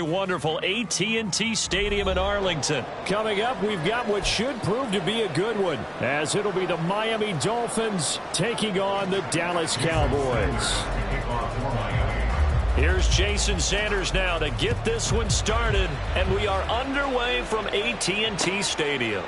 Wonderful AT&T Stadium in Arlington. Coming up, we've got what should prove to be a good one, as it'll be the Miami Dolphins taking on the Dallas Cowboys. Here's Jason Sanders now to get this one started, and we are underway from AT&T Stadium.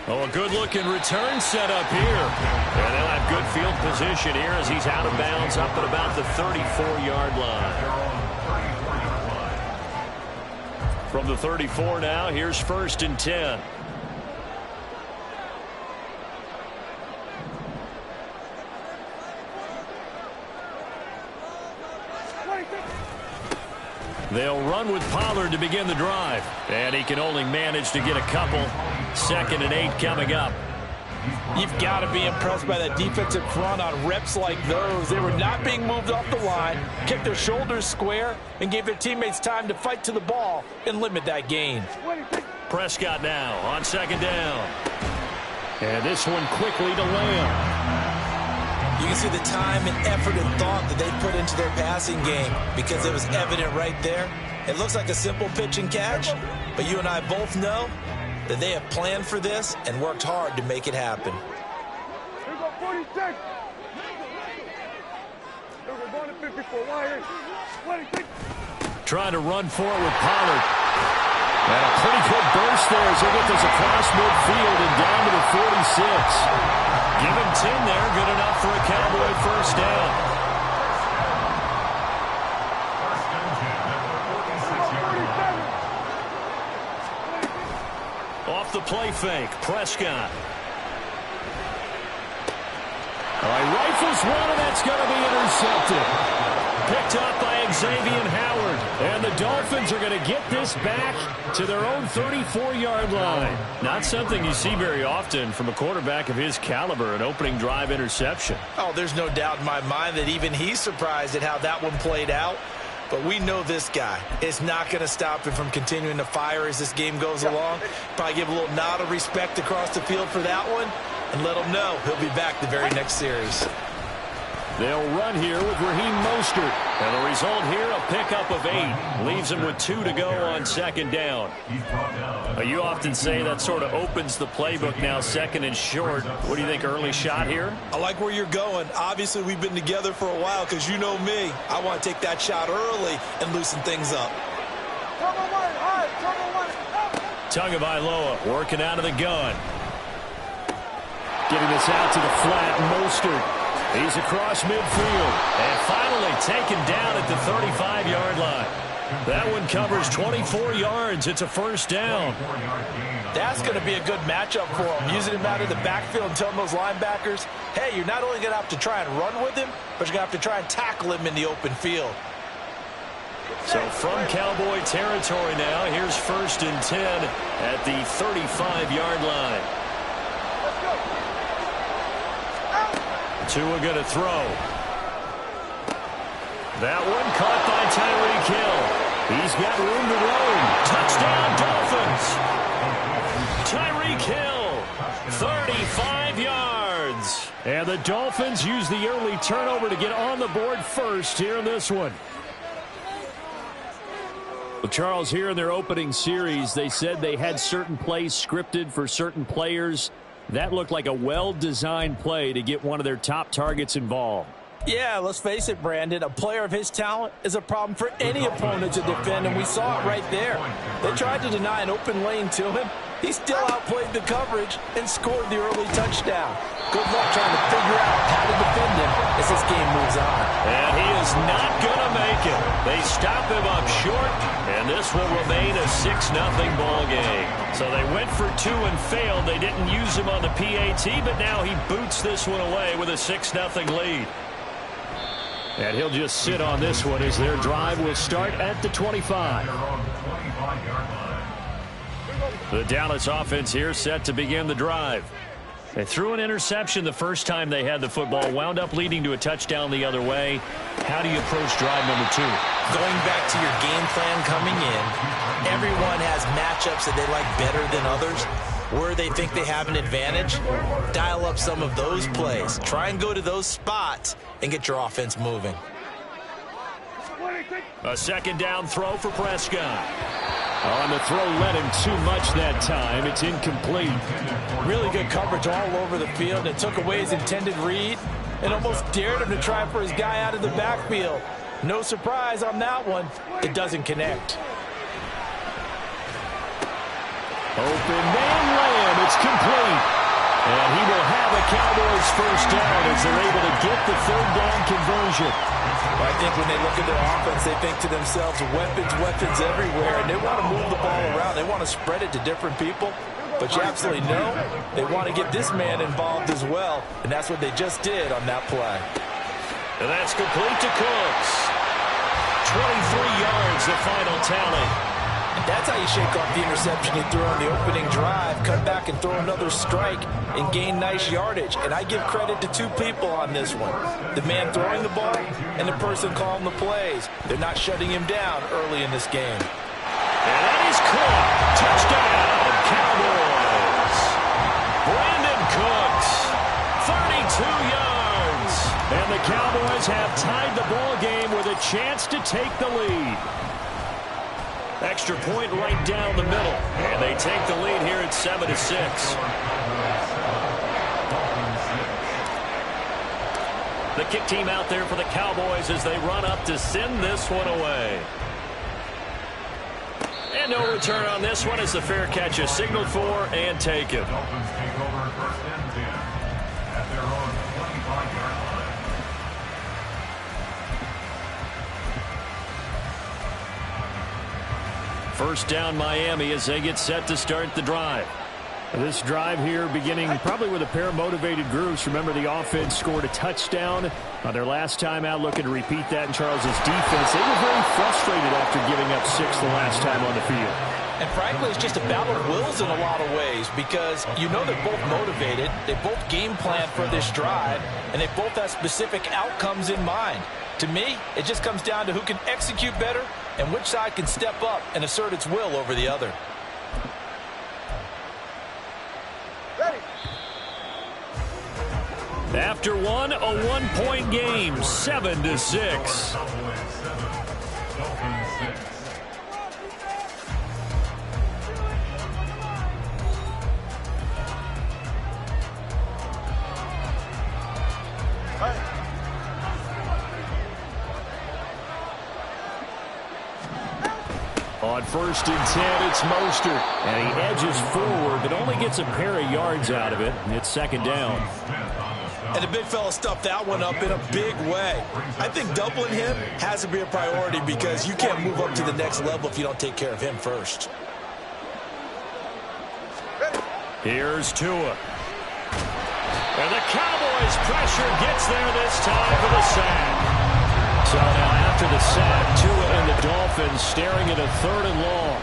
Oh, a good-looking return set up here. And they'll have good field position here as he's out of bounds up at about the 34-yard line. From the 34 now, here's 1st and 10. They'll run with Pollard to begin the drive. And he can only manage to get a couple. 2nd and 8 coming up. You've got to be impressed by that defensive front on reps like those. They were not being moved off the line, kept their shoulders square, and gave their teammates time to fight to the ball and limit that gain. Prescott now on 2nd down. And this one quickly to Lamb. You can see the time and effort and thought that they put into their passing game because it was evident right there. It looks like a simple pitch and catch, but you and I both know that they have planned for this and worked hard to make it happen. Here go 46. Here go 54 wire. 26. Trying to run forward with Pollard. And a pretty good burst there as he'll get this across midfield and down to the 46. Give him 10 there. Good enough for a Cowboy 1st down. Off the play fake, Prescott. All right, rifles one, and that's going to be intercepted. Picked up by Xavier Howard. And the Dolphins are going to get this back to their own 34-yard line. Not something you see very often from a quarterback of his caliber, an opening drive interception. Oh, there's no doubt in my mind that even he's surprised at how that one played out. But we know this guy is not going to stop him from continuing to fire as this game goes along. Probably give a little nod of respect across the field for that one and let him know he'll be back the very next series. They'll run here with Raheem Mostert. And the result here, a pickup of 8. Leaves him with 2 to go on 2nd down. You often say that sort of opens the playbook now, 2nd and short. What do you think, early shot here? I like where you're going. Obviously, we've been together for a while because you know me. I want to take that shot early and loosen things up. Tagovailoa working out of the gun. Getting this out to the flat, Mostert. He's across midfield. And finally taken down at the 35-yard line. That one covers 24 yards. It's a 1st down. That's going to be a good matchup for him. Using him out of the backfield and telling those linebackers, hey, you're not only going to have to try and run with him, but you're going to have to try and tackle him in the open field. So from Cowboy territory now, here's 1st and 10 at the 35-yard line. Tua going to throw. That one caught by Tyreek Hill. He's got room to roam. Touchdown, Dolphins. Tyreek Hill, 35 yards. And the Dolphins use the early turnover to get on the board first here in this one. Well, Charles, here in their opening series, they said they had certain plays scripted for certain players. That looked like a well-designed play to get one of their top targets involved. Yeah, let's face it, Brandon. A player of his talent is a problem for any opponent to defend, and we saw it right there. They tried to deny an open lane to him. He still outplayed the coverage and scored the early touchdown. Good luck trying to figure out how to defend him as this game moves on. And he is not going to make it. They stop him up short, and this will remain a 6-0 ball game. So they went for 2 and failed. They didn't use him on the PAT, but now he boots this one away with a 6-0 lead. And he'll just sit on this one as their drive will start at the 25. The Dallas offense here set to begin the drive. They threw an interception the first time they had the football, wound up leading to a touchdown the other way. How do you approach drive number 2? Going back to your game plan coming in, everyone has matchups that they like better than others. Where they think they have an advantage, dial up some of those plays. Try and go to those spots and get your offense moving. A second down throw for Prescott. On the throw, led him too much that time. It's incomplete. Really good coverage all over the field. It took away his intended read and almost dared him to try for his guy out of the backfield. No surprise on that one. It doesn't connect. Open man layup. It's complete. And he will have a Cowboys first down as they're able to get the third down conversion. I think when they look at their offense, they think to themselves, weapons, weapons everywhere, and they want to move the ball around. They want to spread it to different people, but you absolutely know they want to get this man involved as well, and that's what they just did on that play. And that's complete to Cooks. 23 yards, the final tally. And that's how you shake off the interception he threw on the opening drive, come back and throw another strike and gain nice yardage. And I give credit to two people on this one. The man throwing the ball and the person calling the plays. They're not shutting him down early in this game. And that is caught. Touchdown, Cowboys. Brandon Cooks, 32 yards. And the Cowboys have tied the ball game with a chance to take the lead. Extra point right down the middle. And they take the lead here at 7-6. The kick team out there for the Cowboys as they run up to send this one away. And no return on this one as the fair catch is signaled for and taken. First down Miami as they get set to start the drive. This drive here beginning probably with a pair of motivated groups. Remember, the offense scored a touchdown on their last time out, looking to repeat that in Charles's defense. They were very frustrated after giving up 6 the last time on the field. And frankly, it's just a battle of wills in a lot of ways because you know they're both motivated. They both game plan for this drive, and they both have specific outcomes in mind. To me, it just comes down to who can execute better and which side can step up and assert its will over the other. After one, a one-point game, 7-6. On 1st and 10, it's Mostert. And he edges forward, but only gets a pair of yards out of it. And it's second down. And the big fella stuffed that one up in a big way. I think doubling him has to be a priority because you can't move up to the next level if you don't take care of him first. Here's Tua. And the Cowboys' pressure gets there this time for the sack. So now after the sack, Tua and the Dolphins staring at a 3rd and long.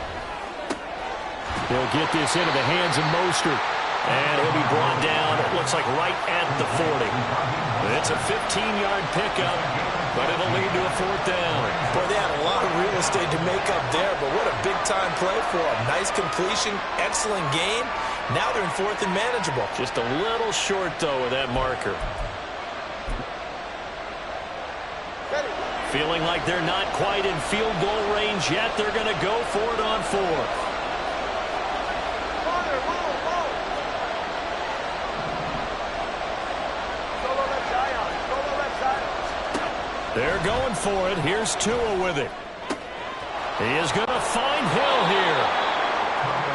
They'll get this into the hands of Mostert. And he'll be brought down, it looks like right at the 40. It's a 15-yard pickup, but it'll lead to a 4th down. Boy, they had a lot of real estate to make up there, but what a big-time play for them. Nice completion, excellent game. Now they're in 4th and manageable. Just a little short, though, with that marker. Feeling like they're not quite in field goal range yet. They're going to go for it on 4th. They're going for it. Here's Tua with it. He is going to find Hill here.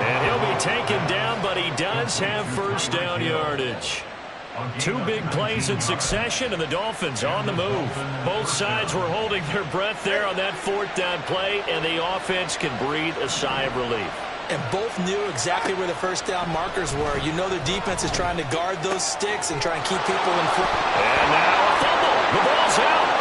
And he'll be taken down, but he does have first down yardage. 2 big plays in succession, and the Dolphins on the move. Both sides were holding their breath there on that 4th down play, and the offense can breathe a sigh of relief. And both knew exactly where the first down markers were. You know the defense is trying to guard those sticks and try and keep people in front. And now a fumble. The ball's out.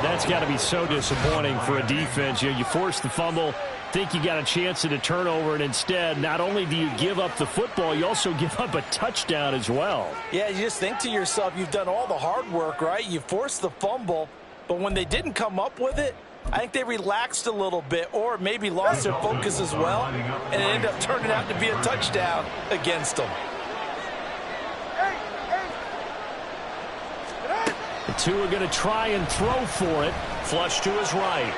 That's got to be so disappointing for a defense. You force the fumble, think you got a chance at a turnover, and instead, not only do you give up the football, you also give up a touchdown as well. Yeah, you just think to yourself, you've done all the hard work, right? You forced the fumble, but when they didn't come up with it, I think they relaxed a little bit or maybe lost their focus as well, and it ended up turning out to be a touchdown against them. Tua going to try and throw for it. Flush to his right.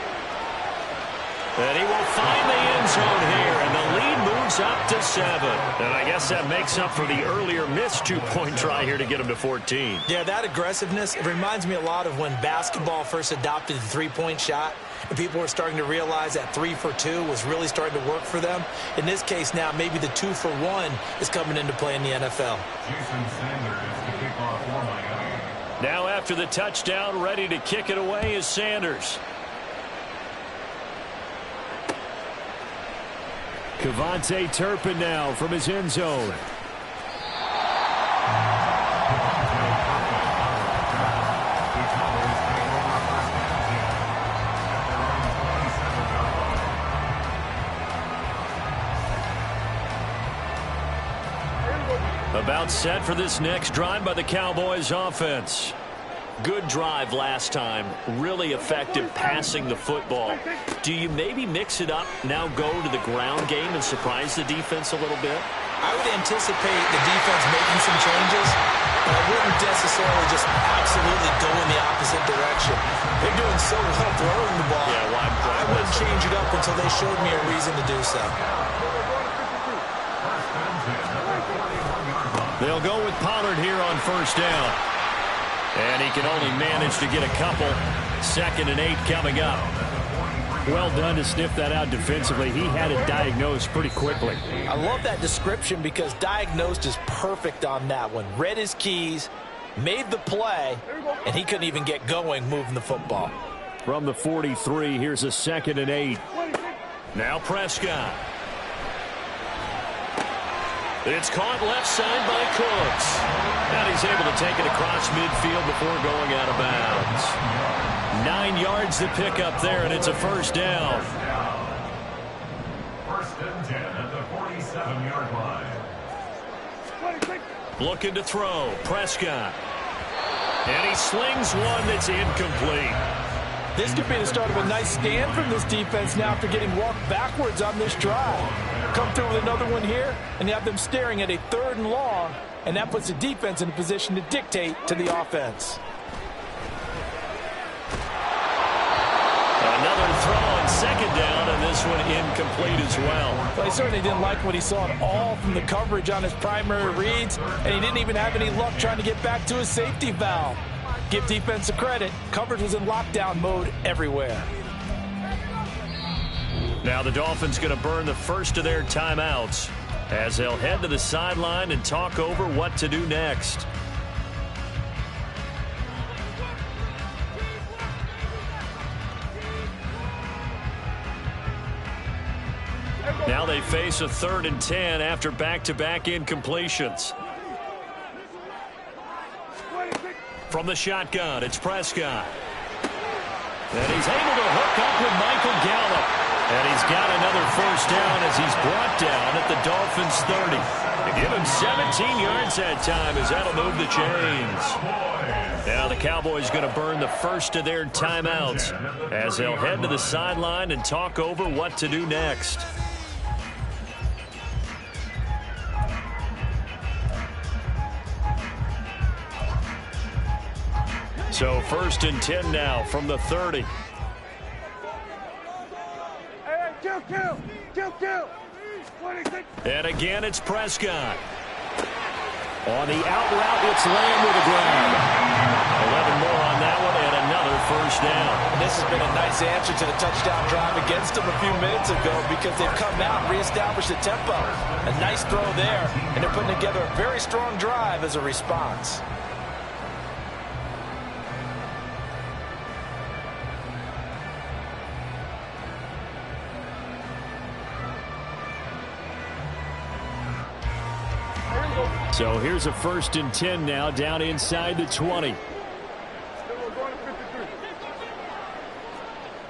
And he will find the end zone here, and the lead moves up to 7. And I guess that makes up for the earlier missed 2-point try here to get him to 14. Yeah, that aggressiveness, it reminds me a lot of when basketball first adopted the three-point shot, and people were starting to realize that 3 for 2 was really starting to work for them. In this case now, maybe the 2 for 1 is coming into play in the NFL. Now after the touchdown, ready to kick it away is Sanders. Kevontae Turpin now from his end zone. About set for this next drive by the Cowboys offense. Good drive last time. Really effective passing the football. Do you maybe mix it up, now go to the ground game and surprise the defense a little bit? I would anticipate the defense making some changes, but I wouldn't necessarily just absolutely go in the opposite direction. They're doing so well throwing the ball. Yeah, I wouldn't change it up until they showed me a reason to do so. They'll go with Pollard here on first down. And he can only manage to get a couple. 2nd and 8 coming up. Well done to sniff that out defensively. He had it diagnosed pretty quickly. I love that description because diagnosed is perfect on that one. Read his keys, made the play, and he couldn't even get going moving the football. From the 43, here's a 2nd and 8. Now Prescott. It's caught left side by Cooks. And he's able to take it across midfield before going out of bounds. 9 yards to pick up there, and it's a first down. First and 10 at the 47-yard line. Looking to throw. Prescott. And he slings one that's incomplete. This could be the start of a nice stand from this defense now after getting walked backwards on this drive. Come through with another one here, and you have them staring at a 3rd and long, and that puts the defense in a position to dictate to the offense. Another throw on 2nd down, and this one incomplete as well. Well, he certainly didn't like what he saw at all from the coverage on his primary reads, and he didn't even have any luck trying to get back to his safety valve. Give defense a credit. Coverage was in lockdown mode everywhere. Now the Dolphins going to burn the first of their timeouts as they'll head to the sideline and talk over what to do next. Now they face a 3rd and 10 after back-to-back incompletions. From the shotgun, it's Prescott. And he's able to hook up with Michael Gallup. And he's got another first down as he's brought down at the Dolphins' 30. They give him 17 yards that time as that'll move the chains. Now the Cowboys going to burn the first of their timeouts as they'll head to the sideline and talk over what to do next. So 1st and 10 now from the 30. And again, it's Prescott. On the out route, it's Lamb with a grab. 11 more on that one and another first down. And this has been a nice answer to the touchdown drive against them a few minutes ago because they've come out and reestablished the tempo. A nice throw there, and they're putting together a very strong drive as a response. So here's a 1st and 10 now down inside the 20.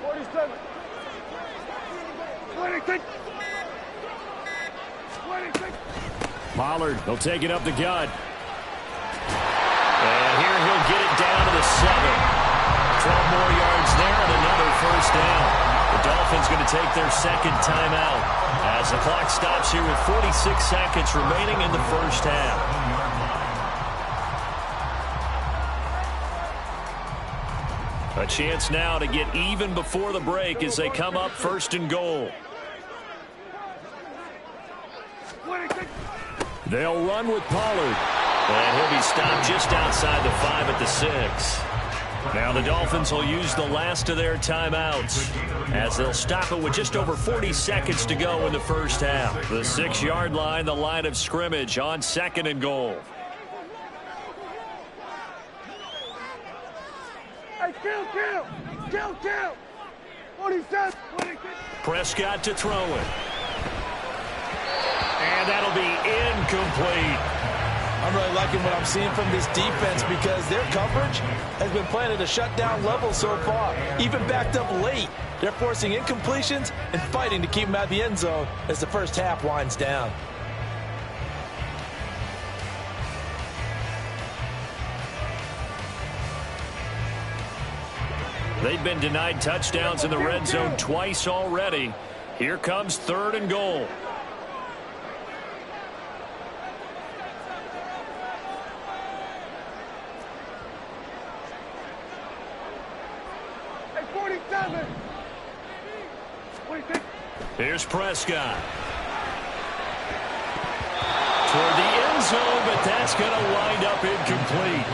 47. 26. Pollard, he'll take it up the gut. And here he'll get it down to the 7. 12 more yards there and another first down. The Dolphins going to take their 2nd timeout as the clock stops here with 46 seconds remaining in the first half. A chance now to get even before the break as they come up 1st and goal. They'll run with Pollard. And he'll be stopped just outside the 5 at the 6. Now the Dolphins will use the last of their timeouts as they'll stop it with just over 40 seconds to go in the first half. The 6-yard line, the line of scrimmage on 2nd and goal. Hey, kill. 47, 26. Prescott to throw it. And that'll be incomplete. I'm really liking what I'm seeing from this defense because their coverage has been playing at a shutdown level so far. Even backed up late, they're forcing incompletions and fighting to keep them out of the end zone as the first half winds down. They've been denied touchdowns in the red zone twice already. Here comes 3rd and goal. Hey, 47. 26. Here's Prescott. Toward the end zone, but that's going to wind up incomplete.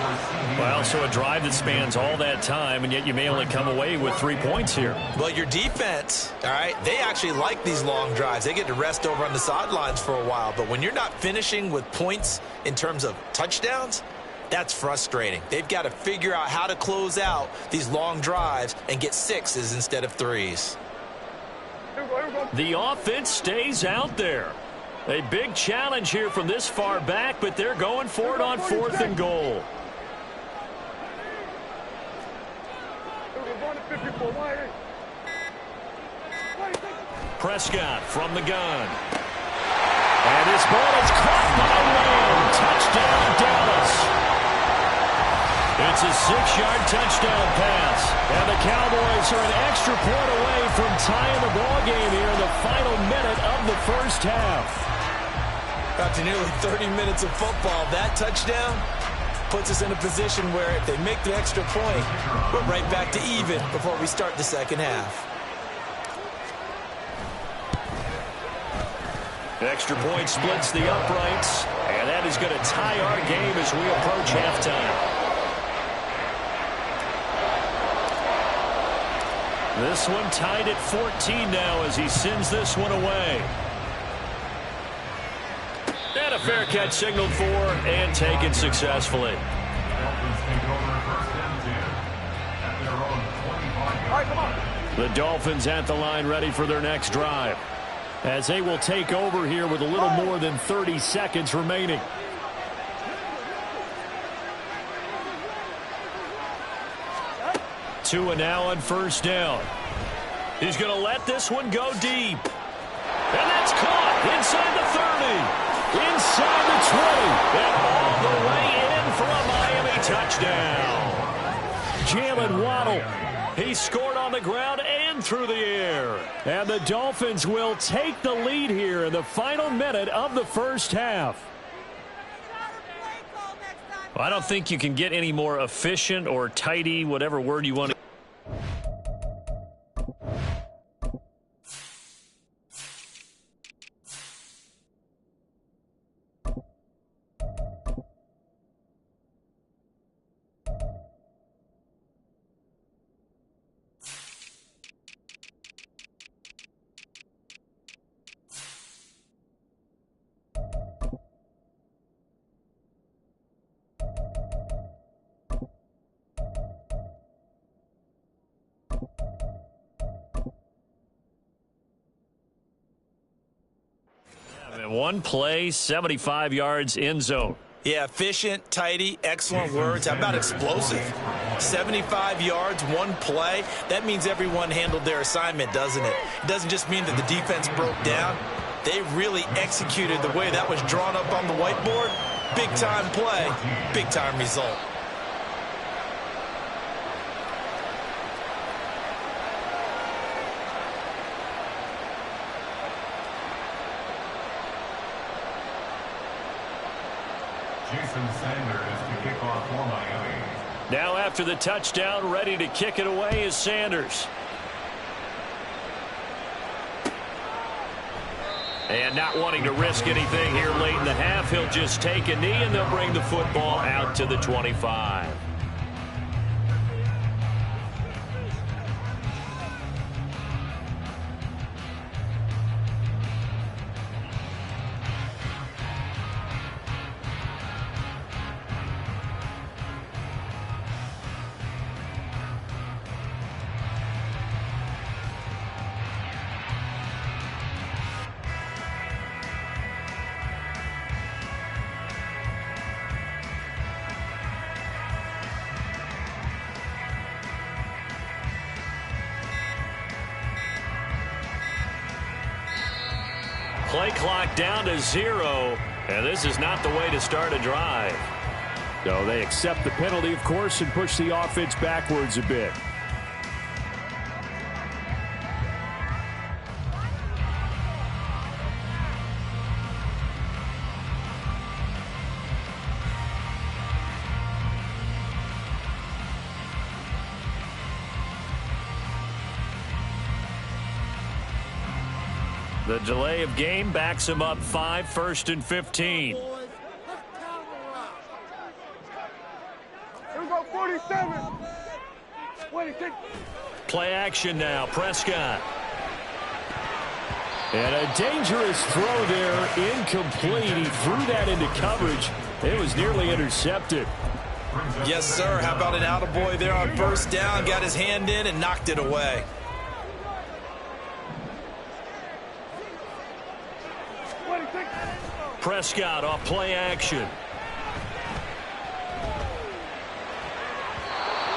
Well, so a drive that spans all that time, and yet you may only come away with 3 points here. Well, your defense, all right, they actually like these long drives. They get to rest over on the sidelines for a while. But when you're not finishing with points in terms of touchdowns, that's frustrating. They've got to figure out how to close out these long drives and get 6s instead of 3s. Here we go. The offense stays out there. A big challenge here from this far back, but they're going for it on 4th and goal. We're going to 54. Why? 26. Prescott from the gun. And his ball is caught by Lamb. Touchdown, Dallas. It's a 6-yard touchdown pass. And the Cowboys are an extra point away from tying the ball game here in the final minute of the first half. After nearly 30 minutes of football, that touchdown puts us in a position where if they make the extra point, we're right back to even before we start the second half. Extra point splits the uprights, and that is going to tie our game as we approach halftime. This one tied at 14 now as he sends this one away. And a fair catch signaled for and taken successfully. The Dolphins at the line ready for their next drive, as they will take over here with a little more than 30 seconds remaining. Tua now on 1st down. He's going to let this one go deep. And that's caught inside the 30. Inside the 20. And all the way in for a Miami touchdown. Jalen Waddle. He scored on the ground and through the air. And the Dolphins will take the lead here in the final minute of the first half. Well, I don't think you can get any more efficient or tidy, whatever word you want to. One play, 75 yards end zone. Yeah, efficient, tidy, excellent words. How about explosive? 75 yards, one play. That means everyone handled their assignment, doesn't it? It doesn't just mean that the defense broke down. They really executed the way that was drawn up on the whiteboard. Big-time play, big-time result. Jason Sanders to kick off for Miami. Now after the touchdown, ready to kick it away is Sanders. And not wanting to risk anything here late in the half, he'll just take a knee and they'll bring the football out to the 25. Play clock down to 0, and this is not the way to start a drive. So they accept the penalty, of course, and push the offense backwards a bit. The delay of game backs him up 5, 1st and 15. Here we go, 47. 26. Play action now, Prescott. And a dangerous throw there, incomplete. He threw that into coverage. It was nearly intercepted. Yes, sir. How about an attaboy there on first down? Got his hand in and knocked it away. Prescott off play action.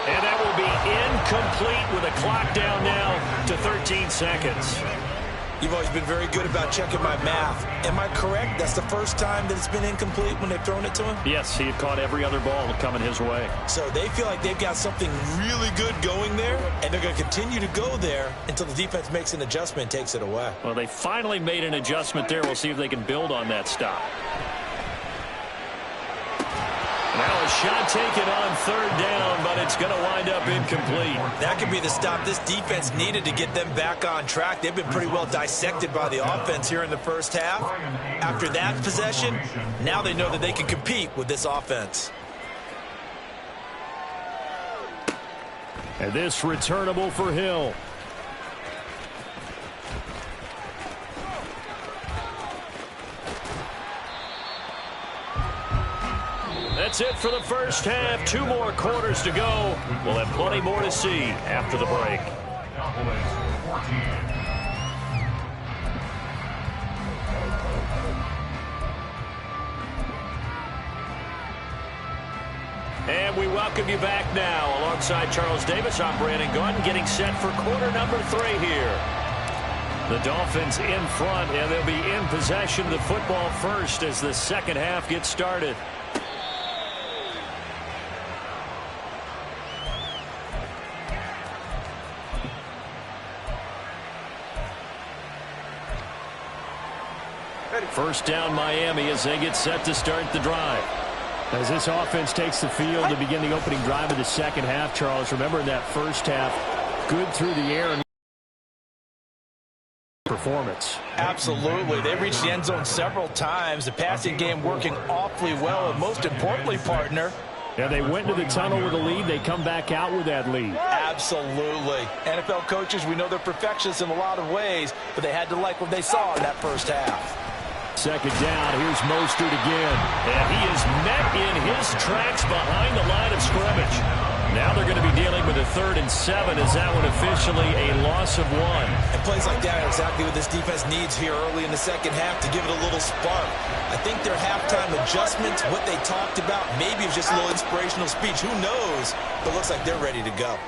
And that will be incomplete with a clock down now to 13 seconds. You've always been very good about checking my math. Am I correct? That's the first time that it's been incomplete when they've thrown it to him? Yes, he had caught every other ball coming his way. So they feel like they've got something really good going there, and they're going to continue to go there until the defense makes an adjustment and takes it away. Well, they finally made an adjustment there. We'll see if they can build on that stop. Now a shot taken on third down, but it's going to wind up incomplete. That could be the stop this defense needed to get them back on track. They've been pretty well dissected by the offense here in the first half. After that possession, now they know that they can compete with this offense. And this returnable for Hill. That's it for the first half. 2 more quarters to go. We'll have plenty more to see after the break. And we welcome you back now. Alongside Charles Davis, I'm Brandon Gunn, getting set for quarter number 3 here. The Dolphins in front, and they'll be in possession of the football first as the second half gets started. First down Miami as they get set to start the drive. As this offense takes the field to begin the opening drive of the second half, Charles, remember in that first half, good through the air and performance. Absolutely. They reached the end zone several times. The passing game working awfully well, and most importantly, partner, yeah, they went to the tunnel with a lead. They come back out with that lead. Absolutely. NFL coaches, we know they're perfectionists in a lot of ways, but they had to like what they saw in that first half. Second down, here's Mostert again. And he is met in his tracks behind the line of scrimmage. Now they're going to be dealing with a 3rd and 7 as that one officially a loss of 1. And plays like that are exactly what this defense needs here early in the second half to give it a little spark. I think their halftime adjustments, what they talked about, maybe it's just a little inspirational speech. Who knows? But it looks like they're ready to go.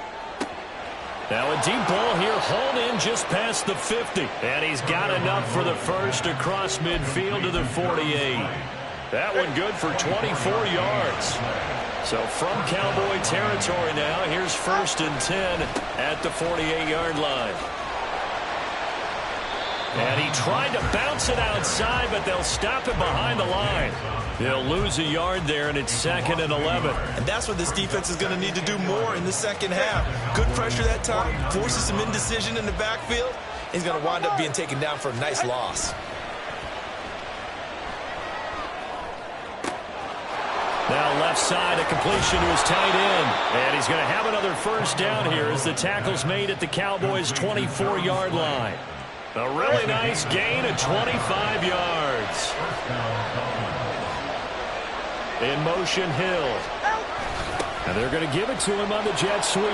Now a deep ball here, hauled in just past the 50. And he's got enough for the first across midfield to the 48. That one good for 24 yards. So from Cowboy territory now, here's 1st and 10 at the 48-yard line. And he tried to bounce it outside, but they'll stop him behind the line. They'll lose a yard there, and it's 2nd and 11. And that's what this defense is going to need to do more in the second half. Good pressure that time, forces some indecision in the backfield. He's going to wind up being taken down for a nice loss. Now left side, a completion to his tight end. And he's going to have another first down here as the tackle's made at the Cowboys' 24-yard line. A really nice gain of 25 yards. In motion, Hill. And they're going to give it to him on the jet sweep.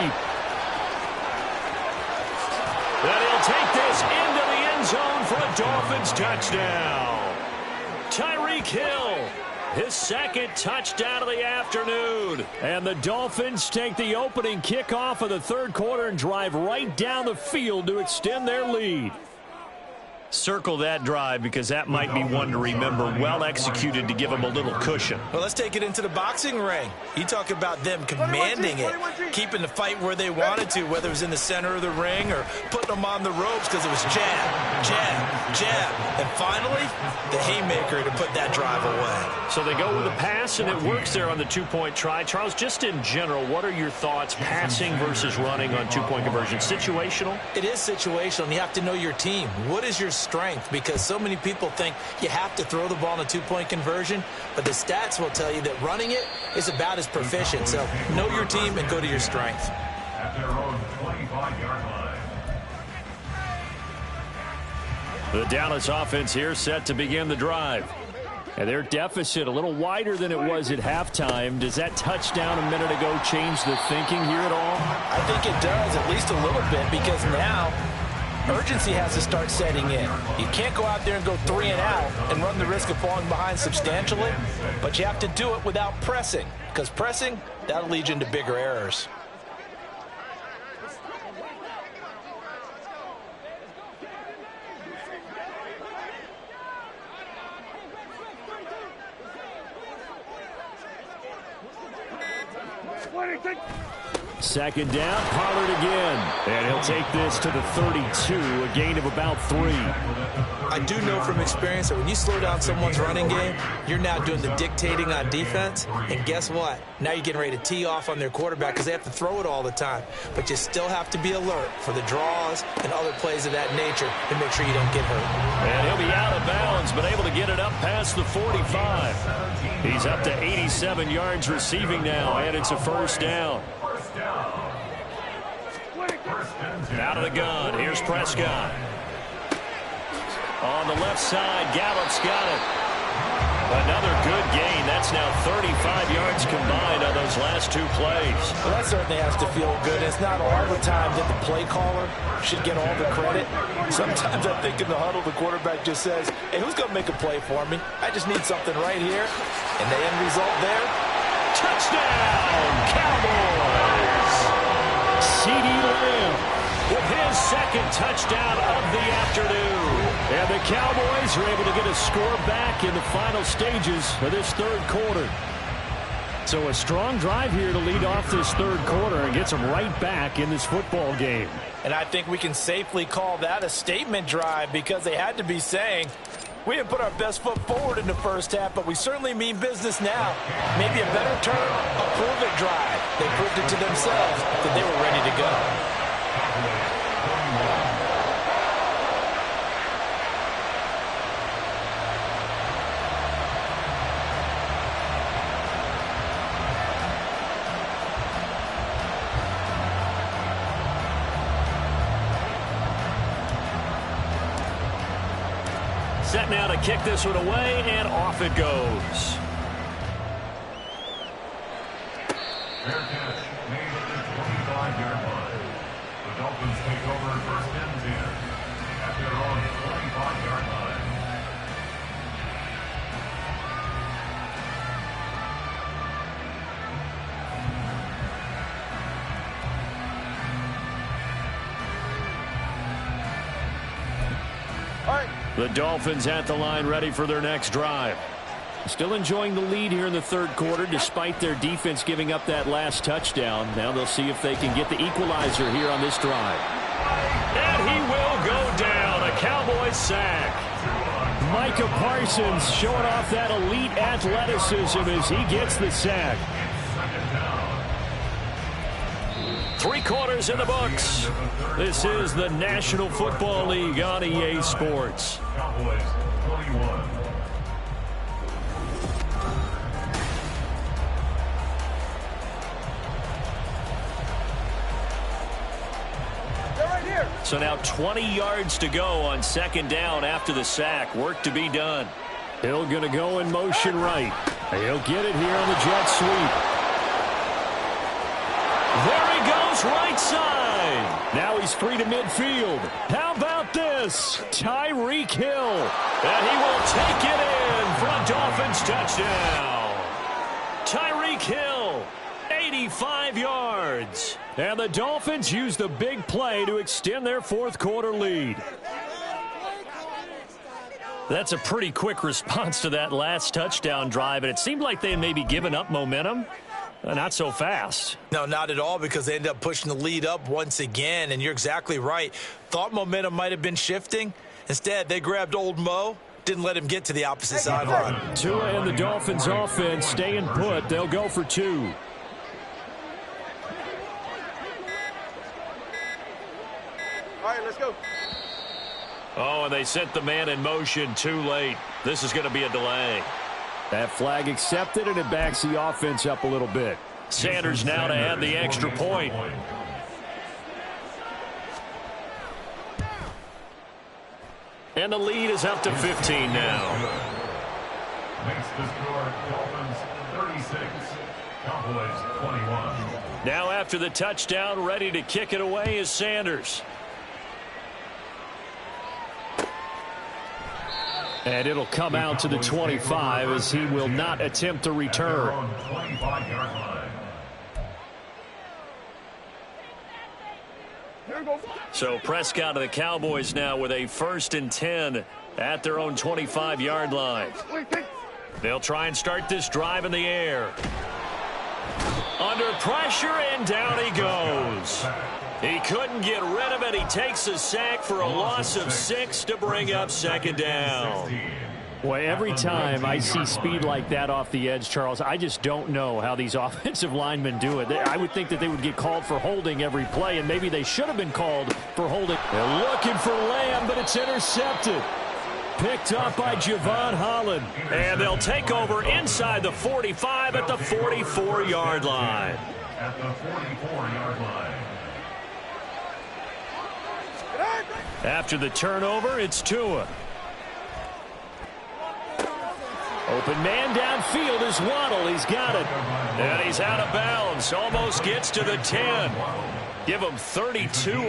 And he'll take this into the end zone for a Dolphins touchdown. Tyreek Hill, his 2nd touchdown of the afternoon. And the Dolphins take the opening kickoff of the 3rd quarter and drive right down the field to extend their lead. Circle that drive because that might be one to remember. Well executed to give them a little cushion. Well, let's take it into the boxing ring. You talk about them commanding it, keeping the fight where they wanted to, whether it was in the center of the ring or putting them on the ropes because it was jab, jab, jab. And finally, the haymaker to put that drive away. So they go with a pass, and it works there on the 2-point try. Charles, just in general, what are your thoughts passing versus running on 2-point conversion? Situational? It is situational, and you have to know your team. What is your strength? Because so many people think you have to throw the ball in a 2-point conversion, but the stats will tell you that running it is about as proficient. So know your team and go to your strength. At their own 25-yard line. The Dallas offense here set to begin the drive. And their deficit a little wider than it was at halftime. Does that touchdown a minute ago change the thinking here at all? I think it does, at least a little bit, because now urgency has to start setting in. You can't go out there and go 3 and out and run the risk of falling behind substantially, but you have to do it without pressing, because pressing, that'll lead you into bigger errors. Second down, Pollard again. And he'll take this to the 32, a gain of about 3. I do know from experience that when you slow down someone's running game, you're now doing the dictating on defense. And guess what? Now you're getting ready to tee off on their quarterback because they have to throw it all the time. But you still have to be alert for the draws and other plays of that nature to make sure you don't get hurt. And he'll be out of bounds, but able to get it up past the 45. He's up to 87 yards receiving now, and it's a first down. Out of the gun, here's Prescott. On the left side, Gallup's got it. Another good gain. That's now 35 yards combined on those last 2 plays. Well, that certainly has to feel good. It's not all the time that the play caller should get all the credit. Sometimes I think in the huddle, the quarterback just says, hey, who's going to make a play for me? I just need something right here. And the end result there, touchdown, Cowboys! CeeDee Lamb with his 2nd touchdown of the afternoon. And the Cowboys are able to get a score back in the final stages of this 3rd quarter. So a strong drive here to lead off this 3rd quarter and gets them right back in this football game. And I think we can safely call that a statement drive because they had to be saying, we didn't put our best foot forward in the first half, but we certainly mean business now. Maybe a better term, a prove-it drive. They proved it to themselves that they were ready to go. Set now to kick this one away, and off it goes. Fair catch made at the 25-yard line. The Dolphins take over 1st and 10 at their own 25-yard line. The Dolphins at the line, ready for their next drive. Still enjoying the lead here in the 3rd quarter, despite their defense giving up that last touchdown. Now they'll see if they can get the equalizer here on this drive. And he will go down. A Cowboys a sack. Micah Parsons showing off that elite athleticism as he gets the sack. 3 quarters in the books. This is the National Football League on EA Sports. Cowboys 21. So now 20 yards to go on second down after the sack. Work to be done. Hill going to go in motion right. He'll get it here on the jet sweep. There he goes, right side. Now he's free to midfield. How about this? Tyreek Hill. And he will take it in for a Dolphins touchdown. Tyreek Hill, 85 yards. And the Dolphins use the big play to extend their fourth quarter lead. That's a pretty quick response to that last touchdown drive, and it seemed like they had maybe given up momentum. Not so fast. No, not at all, because they ended up pushing the lead up once again, and you're exactly right. Thought momentum might have been shifting. Instead, they grabbed old Mo, didn't let him get to the opposite sideline. Tua and the Dolphins offense staying put. They'll go for 2. All right, let's go. Oh, and they sent the man in motion too late. This is going to be a delay. That flag accepted, and it backs the offense up a little bit. Sanders now to add the extra point. And the lead is up to 15 now. Makes the score Dolphins 36, Cowboys 21. Now after the touchdown, ready to kick it away is Sanders. And it'll come out to the 25 as he will not attempt to return. 25-yard line. So Prescott of the Cowboys now with a 1st and 10 at their own 25-yard line. They'll try and start this drive in the air. Under pressure, and down he goes. He couldn't get rid of it. He takes a sack for a loss of 6 to bring up second down. Boy, every time I see speed like that off the edge, Charles, I just don't know how these offensive linemen do it. I would think that they would get called for holding every play, and maybe they should have been called for holding. They're looking for Lamb, but it's intercepted. Picked up by Javon Holland. And they'll take over inside the 45 at the 44-yard line. At the 44-yard line. After the turnover, it's Tua. Open man downfield is Waddle. He's got it. And he's out of bounds. Almost gets to the 10. Give him 32